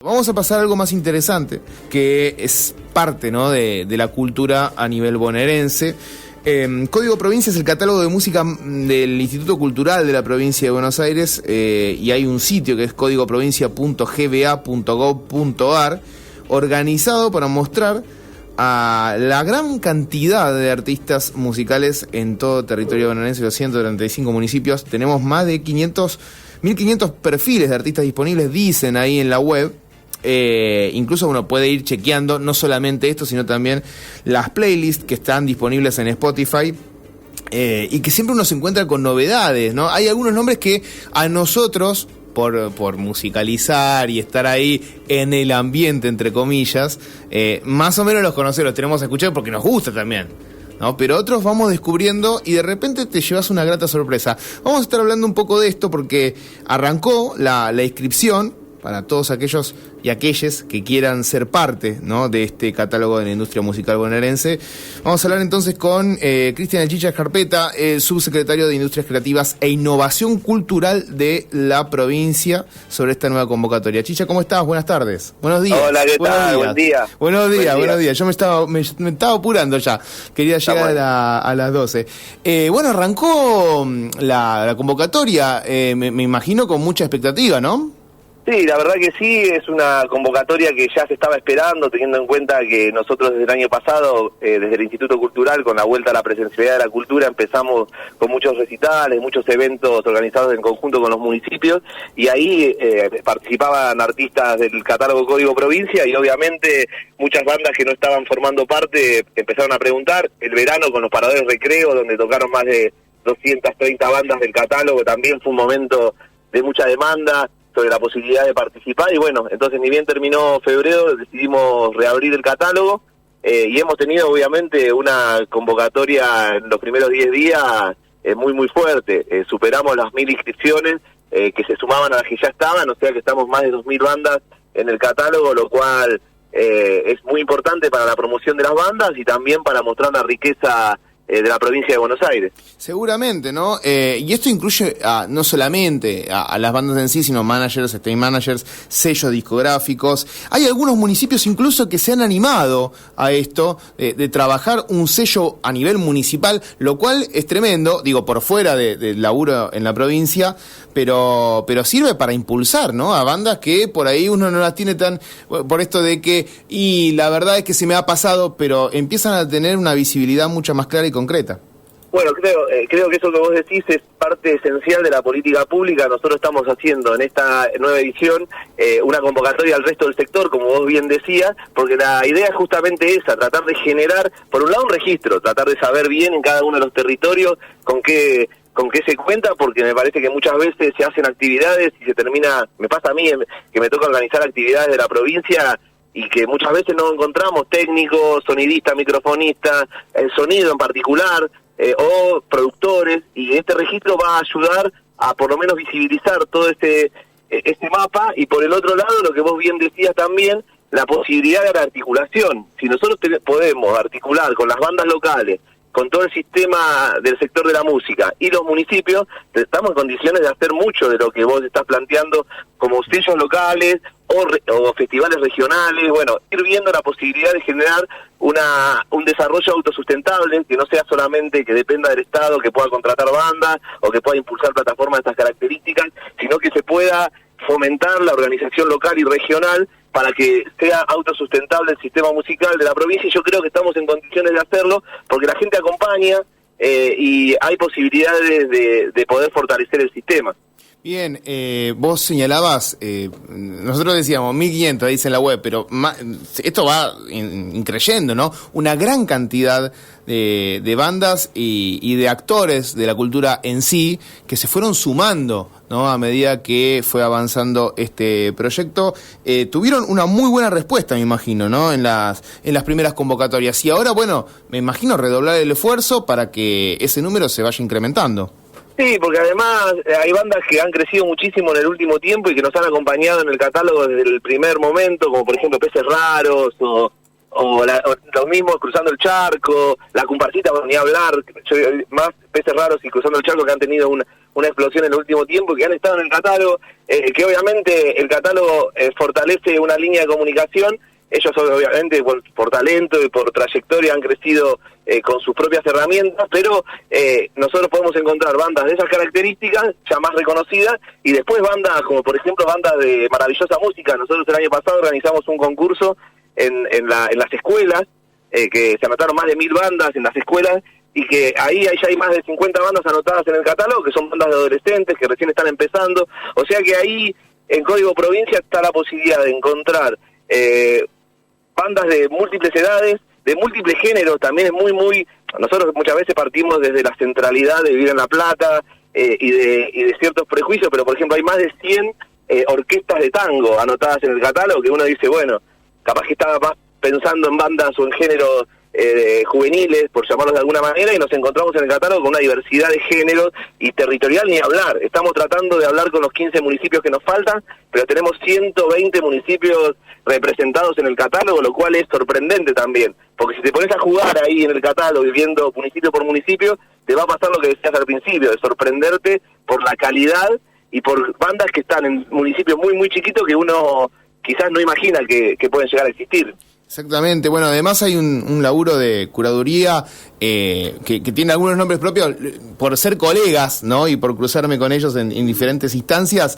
Vamos a pasar a algo más interesante, que es parte, ¿no?, de la cultura a nivel bonaerense. Código Provincia es el catálogo de música del Instituto Cultural de la Provincia de Buenos Aires, y hay un sitio que es códigoprovincia.gba.gov.ar, organizado para mostrar a la gran cantidad de artistas musicales en todo el territorio bonaerense, los 135 municipios. Tenemos más de 1.500 perfiles de artistas disponibles, dicen ahí en la web. Incluso uno puede ir chequeando no solamente esto, sino también las playlists que están disponibles en Spotify, y que siempre uno se encuentra con novedades, ¿no? Hay algunos nombres que a nosotros, por musicalizar y estar ahí en el ambiente, entre comillas, más o menos los conocemos, los tenemos a escuchar porque nos gusta también, ¿no? Pero otros vamos descubriendo y de repente te llevas una grata sorpresa. Vamos a estar hablando un poco de esto porque arrancó la inscripción para todos aquellos y aquellas que quieran ser parte, ¿no?, de este catálogo de la industria musical bonaerense. Vamos a hablar entonces con Cristian El Chicha Scarpeta, subsecretario de Industrias Creativas e Innovación Cultural de la provincia, sobre esta nueva convocatoria. Chicha, ¿cómo estás? Buenas tardes. Buenos días. Hola, ¿qué tal? Buen día. Buenos días. Yo me estaba apurando ya. Quería llegar a las 12. Bueno, arrancó la convocatoria, me imagino con mucha expectativa, ¿no? Sí, la verdad que sí, es una convocatoria que ya se estaba esperando, teniendo en cuenta que nosotros desde el año pasado, desde el Instituto Cultural, con la vuelta a la presencialidad de la cultura, empezamos con muchos recitales, muchos eventos organizados en conjunto con los municipios, y ahí participaban artistas del catálogo Código Provincia, y obviamente muchas bandas que no estaban formando parte empezaron a preguntar. El verano con los paradores recreo, donde tocaron más de 230 bandas del catálogo, también fue un momento de mucha demanda sobre la posibilidad de participar, y bueno, entonces ni bien terminó febrero, decidimos reabrir el catálogo, y hemos tenido obviamente una convocatoria en los primeros 10 días muy fuerte. Superamos las 1.000 inscripciones que se sumaban a las que ya estaban, o sea que estamos más de 2.000 bandas en el catálogo, lo cual es muy importante para la promoción de las bandas y también para mostrar la riqueza de la provincia de Buenos Aires. Seguramente, ¿no? Y esto incluye no solamente a las bandas en sí, sino managers, stage managers, sellos discográficos. Hay algunos municipios incluso que se han animado a esto, de trabajar un sello a nivel municipal, lo cual es tremendo, digo, por fuera del laburo en la provincia, pero sirve para impulsar, ¿no?, a bandas que por ahí uno no las tiene tan, por esto de que, y la verdad es que se me ha pasado, pero empiezan a tener una visibilidad mucho más clara y concreta. Bueno, creo que eso que vos decís es parte esencial de la política pública. Nosotros estamos haciendo en esta nueva edición una convocatoria al resto del sector, como vos bien decías, porque la idea es justamente esa, tratar de generar, por un lado, un registro, tratar de saber bien en cada uno de los territorios con qué se cuenta, porque me parece que muchas veces se hacen actividades y se termina, me pasa a mí que me toca organizar actividades de la provincia y que muchas veces no encontramos técnicos, sonidistas, microfonistas, sonido en particular, o productores, y este registro va a ayudar a por lo menos visibilizar todo este mapa, y por el otro lado, lo que vos bien decías también, la posibilidad de la articulación. Si nosotros podemos articular con las bandas locales, con todo el sistema del sector de la música y los municipios, estamos en condiciones de hacer mucho de lo que vos estás planteando, como sellos locales o festivales regionales. Bueno, ir viendo la posibilidad de generar un desarrollo autosustentable, que no sea solamente que dependa del Estado, que pueda contratar bandas o que pueda impulsar plataformas de estas características, sino que se pueda fomentar la organización local y regional para que sea autosustentable el sistema musical de la provincia, y yo creo que estamos en condiciones de hacerlo, porque la gente acompaña y hay posibilidades de poder fortalecer el sistema. Bien, vos señalabas, nosotros decíamos 1.500, ahí dice en la web, pero esto va increyendo, ¿no? Una gran cantidad de bandas y de actores de la cultura en sí que se fueron sumando, ¿no?, a medida que fue avanzando este proyecto. Tuvieron una muy buena respuesta, me imagino, ¿no?, en las primeras convocatorias. Y ahora, bueno, me imagino redoblar el esfuerzo para que ese número se vaya incrementando. Sí, porque además hay bandas que han crecido muchísimo en el último tiempo y que nos han acompañado en el catálogo desde el primer momento, como por ejemplo Peces Raros o los mismos Cruzando el Charco, La Comparsita, bueno, ni hablar, más Peces Raros y Cruzando el Charco, que han tenido una explosión en el último tiempo, que han estado en el catálogo, que obviamente el catálogo fortalece una línea de comunicación. Ellos obviamente por talento y por trayectoria han crecido con sus propias herramientas, pero nosotros podemos encontrar bandas de esas características ya más reconocidas y después bandas como por ejemplo bandas de maravillosa música. Nosotros el año pasado organizamos un concurso en las escuelas, que se anotaron más de 1000 bandas en las escuelas y que ahí ya hay más de 50 bandas anotadas en el catálogo, que son bandas de adolescentes que recién están empezando. O sea que ahí en Código Provincia está la posibilidad de encontrar bandas de múltiples edades, de múltiples géneros. También es muy... Nosotros muchas veces partimos desde la centralidad de vivir en La Plata y de ciertos prejuicios, pero por ejemplo hay más de 100 orquestas de tango anotadas en el catálogo, que uno dice, bueno, capaz que estaba más pensando en bandas o en géneros juveniles, por llamarlos de alguna manera, y nos encontramos en el catálogo con una diversidad de géneros y territorial ni hablar. Estamos tratando de hablar con los 15 municipios que nos faltan, pero tenemos 120 municipios representados en el catálogo, lo cual es sorprendente también, porque si te pones a jugar ahí en el catálogo, viendo municipio por municipio, te va a pasar lo que decías al principio, de sorprenderte por la calidad y por bandas que están en municipios muy chiquitos que uno quizás no imagina que pueden llegar a existir. Exactamente, bueno, además hay un laburo de curaduría que tiene algunos nombres propios, por ser colegas, ¿no? Y por cruzarme con ellos en diferentes instancias,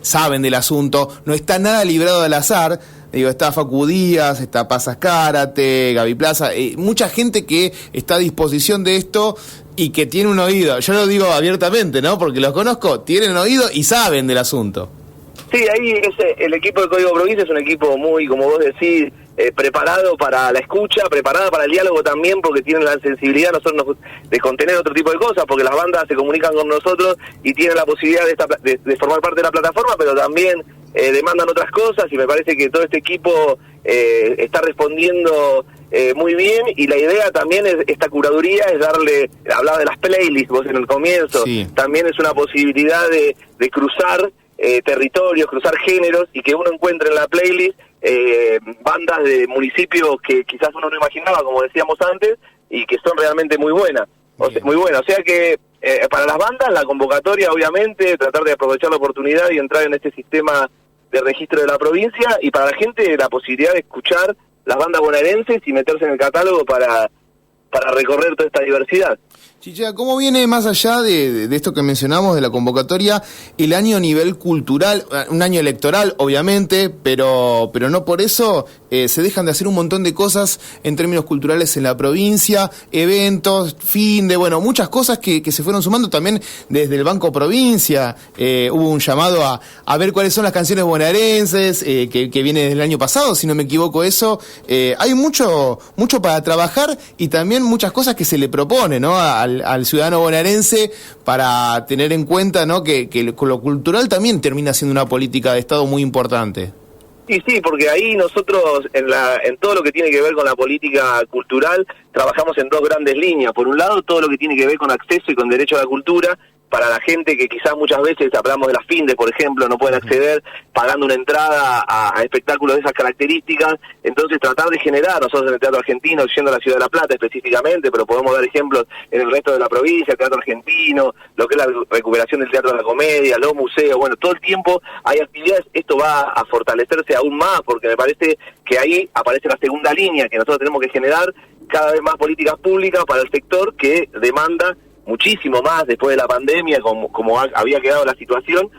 saben del asunto, no está nada librado al azar. Digo, está Facu Díaz, está Paz Zárate, Gaby Plaza, mucha gente que está a disposición de esto y que tiene un oído, yo lo digo abiertamente, ¿no? Porque los conozco, tienen oído y saben del asunto. Sí, ahí el equipo de Código Provincia es un equipo muy, como vos decís, preparado para la escucha, preparado para el diálogo también, porque tienen la sensibilidad nosotros de contener otro tipo de cosas, porque las bandas se comunican con nosotros y tienen la posibilidad de formar parte de la plataforma, pero también demandan otras cosas, y me parece que todo este equipo está respondiendo muy bien, y la idea también es, esta curaduría es darle, hablaba de las playlists vos en el comienzo, sí. También es una posibilidad de cruzar territorios, cruzar géneros, y que uno encuentre en la playlist bandas de municipios que quizás uno no imaginaba, como decíamos antes, y que son realmente muy buenas. Muy buenas. O sea que para las bandas, la convocatoria, obviamente, tratar de aprovechar la oportunidad y entrar en este sistema de registro de la provincia, y para la gente la posibilidad de escuchar las bandas bonaerenses y meterse en el catálogo para recorrer toda esta diversidad. Chicha, ¿cómo viene más allá de esto que mencionamos, de la convocatoria, el año a nivel cultural? Un año electoral, obviamente, pero no por eso se dejan de hacer un montón de cosas en términos culturales en la provincia, eventos, bueno, muchas cosas que se fueron sumando también desde el Banco Provincia. Hubo un llamado a ver cuáles son las canciones bonaerenses, que viene desde el año pasado, si no me equivoco eso. Hay mucho para trabajar y también muchas cosas que se le propone, ¿no?, al ciudadano bonaerense, para tener en cuenta, ¿no?, que lo cultural también termina siendo una política de Estado muy importante. Sí, porque ahí nosotros en todo lo que tiene que ver con la política cultural trabajamos en dos grandes líneas. Por un lado, todo lo que tiene que ver con acceso y con derecho a la cultura, para la gente que quizás muchas veces, hablamos de las FINDES, por ejemplo, no pueden acceder pagando una entrada a espectáculos de esas características. Entonces tratar de generar, nosotros en el Teatro Argentino, yendo a la Ciudad de La Plata específicamente, pero podemos dar ejemplos en el resto de la provincia, el Teatro Argentino, lo que es la recuperación del Teatro de la Comedia, los museos, bueno, todo el tiempo hay actividades. Esto va a fortalecerse aún más, porque me parece que ahí aparece la segunda línea, que nosotros tenemos que generar cada vez más políticas públicas para el sector, que demanda muchísimo más después de la pandemia, como había quedado la situación,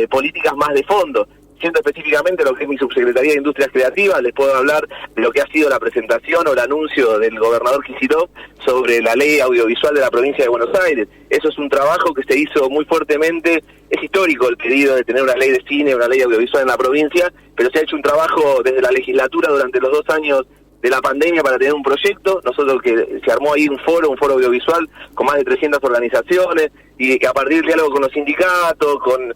políticas más de fondo. Siendo específicamente lo que es mi subsecretaría de Industrias Creativas, les puedo hablar de lo que ha sido la presentación o el anuncio del gobernador Kicillof sobre la ley audiovisual de la provincia de Buenos Aires. Eso es un trabajo que se hizo muy fuertemente. Es histórico el pedido de tener una ley de cine, una ley audiovisual en la provincia, pero se ha hecho un trabajo desde la legislatura durante los 2 años de la pandemia para tener un proyecto. Nosotros, que se armó ahí un foro audiovisual con más de 300 organizaciones, y que a partir del diálogo con los sindicatos, con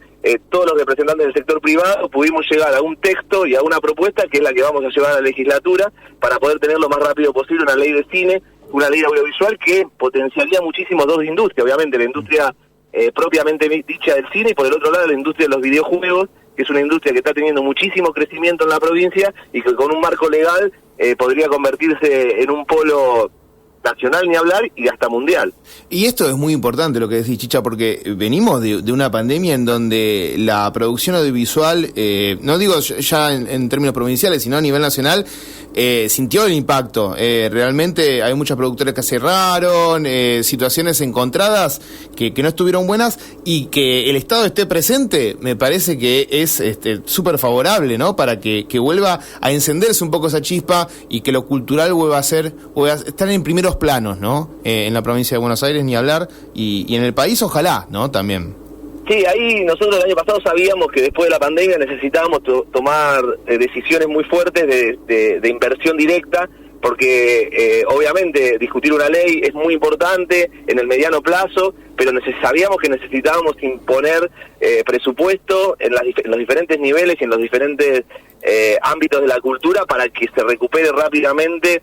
todos los representantes del sector privado, pudimos llegar a un texto y a una propuesta que es la que vamos a llevar a la legislatura para poder tener lo más rápido posible una ley de cine, una ley audiovisual que potenciaría muchísimo dos industrias, obviamente la industria propiamente dicha del cine, y por el otro lado la industria de los videojuegos, que es una industria que está teniendo muchísimo crecimiento en la provincia y que con un marco legal podría convertirse en un polo nacional ni hablar y hasta mundial. Y esto es muy importante lo que decís, Chicha, porque venimos de una pandemia en donde la producción audiovisual, no digo ya en términos provinciales, sino a nivel nacional, sintió el impacto. Realmente hay muchas productoras que cerraron, situaciones encontradas que no estuvieron buenas, y que el Estado esté presente me parece que es súper favorable, ¿no? Para que vuelva a encenderse un poco esa chispa y que lo cultural vuelva a estar en primeros planos, ¿no? En la provincia de Buenos Aires ni hablar, y en el país ojalá, ¿no? También. Sí, ahí nosotros el año pasado sabíamos que después de la pandemia necesitábamos tomar decisiones muy fuertes de inversión directa, porque obviamente discutir una ley es muy importante en el mediano plazo, pero sabíamos que necesitábamos imponer presupuesto en los diferentes niveles y en los diferentes ámbitos de la cultura para que se recupere rápidamente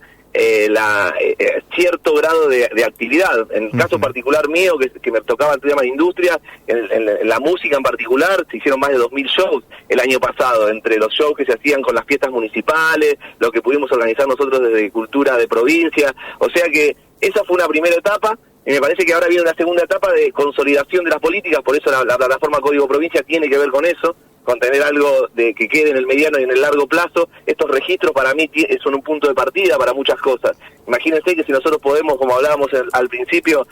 cierto grado de actividad. En el caso particular mío, que me tocaba el tema de industria, en la música en particular, se hicieron más de 2.000 shows el año pasado, entre los shows que se hacían con las fiestas municipales, lo que pudimos organizar nosotros desde Cultura de Provincia, o sea que esa fue una primera etapa, y me parece que ahora viene una segunda etapa de consolidación de las políticas, por eso la plataforma Código Provincia tiene que ver con eso, con tener algo de que quede en el mediano y en el largo plazo. Estos registros para mí son un punto de partida para muchas cosas. Imagínense que si nosotros podemos, como hablábamos al principio,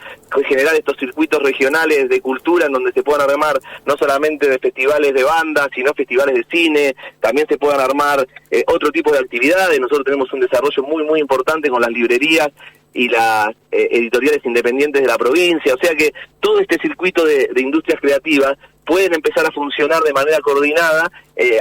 generar estos circuitos regionales de cultura en donde se puedan armar no solamente de festivales de bandas, sino festivales de cine, también se puedan armar otro tipo de actividades. Nosotros tenemos un desarrollo muy, muy importante con las librerías y las editoriales independientes de la provincia, o sea que todo este circuito de industrias creativas pueden empezar a funcionar de manera coordinada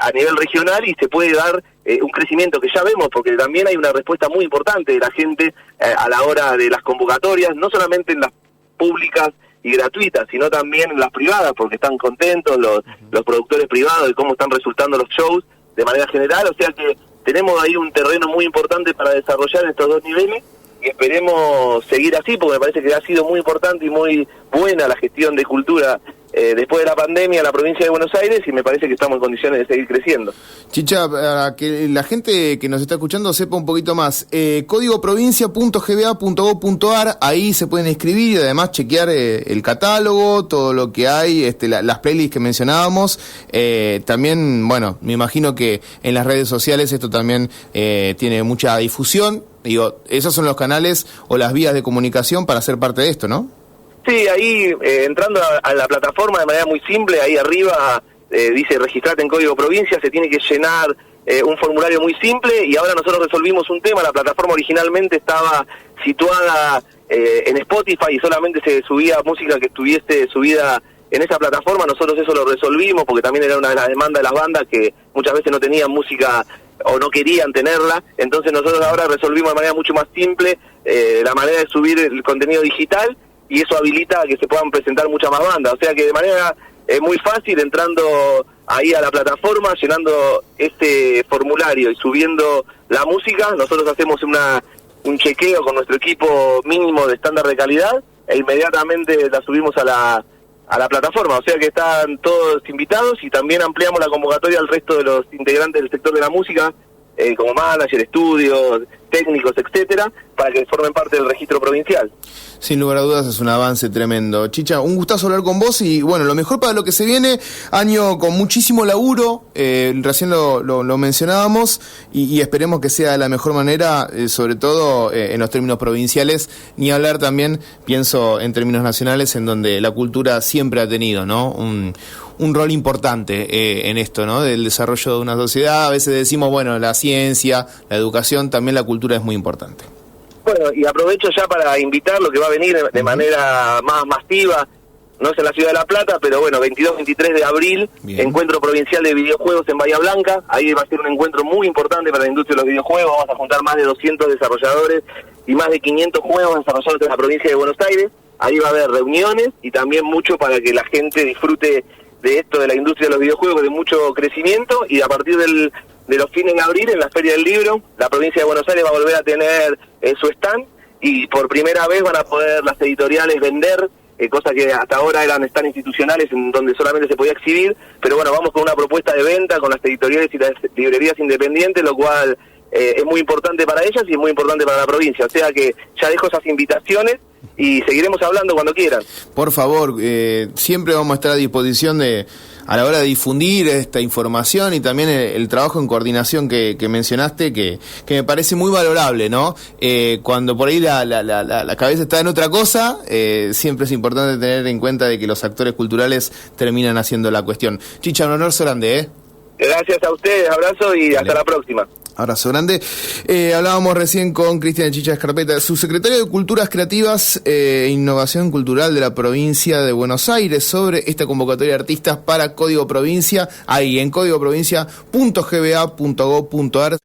a nivel regional, y se puede dar un crecimiento que ya vemos, porque también hay una respuesta muy importante de la gente a la hora de las convocatorias, no solamente en las públicas y gratuitas, sino también en las privadas, porque están contentos los productores privados de cómo están resultando los shows de manera general, o sea que tenemos ahí un terreno muy importante para desarrollar en estos dos niveles, y esperemos seguir así, porque me parece que ha sido muy importante y muy buena la gestión de cultura después de la pandemia en la provincia de Buenos Aires, y me parece que estamos en condiciones de seguir creciendo. Chicha, para que la gente que nos está escuchando sepa un poquito más, códigoprovincia.gba.gov.ar, ahí se pueden inscribir y además chequear el catálogo, todo lo que hay, las playlists que mencionábamos, también, bueno, me imagino que en las redes sociales esto también tiene mucha difusión. Digo, esos son los canales o las vías de comunicación para ser parte de esto, ¿no? Sí, ahí entrando a la plataforma de manera muy simple, ahí arriba dice registrate en Código Provincia, se tiene que llenar un formulario muy simple, y ahora nosotros resolvimos un tema. La plataforma originalmente estaba situada en Spotify y solamente se subía música que estuviese subida en esa plataforma. Nosotros eso lo resolvimos porque también era una de las demandas de las bandas, que muchas veces no tenían música o no querían tenerla. Entonces nosotros ahora resolvimos de manera mucho más simple la manera de subir el contenido digital, y eso habilita a que se puedan presentar muchas más bandas. O sea que de manera muy fácil, entrando ahí a la plataforma, llenando este formulario y subiendo la música, nosotros hacemos un chequeo con nuestro equipo mínimo de estándar de calidad e inmediatamente la subimos a la plataforma. O sea que están todos invitados, y también ampliamos la convocatoria al resto de los integrantes del sector de la música, como manager, estudios, técnicos, etcétera, para que formen parte del registro provincial. Sin lugar a dudas es un avance tremendo. Chicha, un gustazo hablar con vos, y bueno, lo mejor para lo que se viene, año con muchísimo laburo, recién lo mencionábamos, y esperemos que sea de la mejor manera, sobre todo en los términos provinciales, ni hablar también, pienso en términos nacionales, en donde la cultura siempre ha tenido, ¿no?, un rol importante en esto, ¿no?, del desarrollo de una sociedad. A veces decimos, bueno, la ciencia, la educación, también la cultura es muy importante. Bueno, y aprovecho ya para invitar lo que va a venir de manera más masiva, no es en la Ciudad de La Plata, pero bueno, 22-23 de abril, Bien. Encuentro Provincial de Videojuegos en Bahía Blanca. Ahí va a ser un encuentro muy importante para la industria de los videojuegos. Vamos a juntar más de 200 desarrolladores y más de 500 juegos desarrollados en la provincia de Buenos Aires. Ahí va a haber reuniones y también mucho para que la gente disfrute de esto de la industria de los videojuegos, de mucho crecimiento. Y a partir de los fines de abril, en la Feria del Libro, la provincia de Buenos Aires va a volver a tener su stand, y por primera vez van a poder las editoriales vender, cosas que hasta ahora eran stand institucionales en donde solamente se podía exhibir. Pero bueno, vamos con una propuesta de venta con las editoriales y las librerías independientes, lo cual es muy importante para ellas y es muy importante para la provincia. O sea que ya dejo esas invitaciones y seguiremos hablando cuando quieran. Por favor, siempre vamos a estar a disposición a la hora de difundir esta información y también el trabajo en coordinación que mencionaste, que me parece muy valorable, ¿no? Cuando por ahí la cabeza está en otra cosa, siempre es importante tener en cuenta de que los actores culturales terminan haciendo la cuestión. Chicha, un honor grande, ¿eh? Gracias a ustedes, abrazo y hasta la próxima. Abrazo grande. Hablábamos recién con Cristian Chicha Scarpeta, subsecretario de Culturas Creativas e Innovación Cultural de la provincia de Buenos Aires, sobre esta convocatoria de artistas para Código Provincia, ahí en códigoprovincia.gba.gov.ar.